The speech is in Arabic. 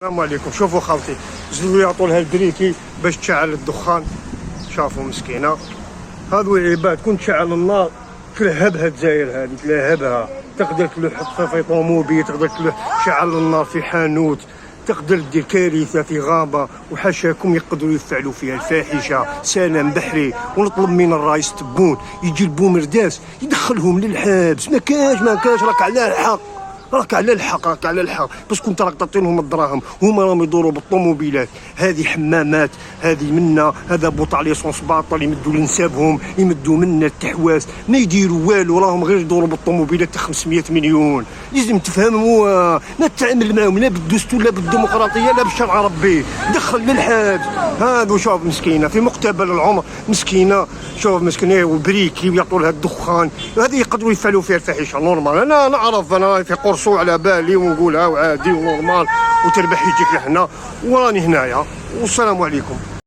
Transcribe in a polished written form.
السلام عليكم. شوفوا خاوتي، زلوا يعطوا لها البريكي باش تشعل الدخان. شافوا مسكينه هذو العباد، كنت تشعل النار تلهبها الجزائر هذه، تلهبها. تقدر تلوح في طوموبيل، تقدر تلوح تشعل النار في حانوت، تقدر دير كارثه في غابه، وحاشاكم يقدروا يفعلوا فيها الفاحشه. سلام بحري. ونطلب من الرئيس تبون يجي البومرداس يدخلهم للحبس. ما كاش راك على الحق، راك على الحق بس كنت راك تعطي لهم الدراهم. هما راهم يدوروا بالطوموبيلات هذه، حمامات هذه منا، هذا بوطع ليسونس باطل يمدوا لنسابهم، يمدوا منا التحواس، ما يديروا والو، راهم غير يدوروا بالطوموبيلات 500 مليون. لازم تفهموا، ما تتعامل معهم لا بالدستور لا بالديمقراطيه لا بالشرع ربي. دخل للحبس هذا. شوف مسكينه في مقتبل العمر، مسكينه. شوف مسكينه وبريكي ويعطوا لها الدخان. هذه يقدروا يفعلوا فيها الفاحشه نورمال. انا نعرف، انا في قرصو على بالي ونقولها وعادي ونورمال، وتربح يجيك لهنا وراني هنايا. والسلام عليكم.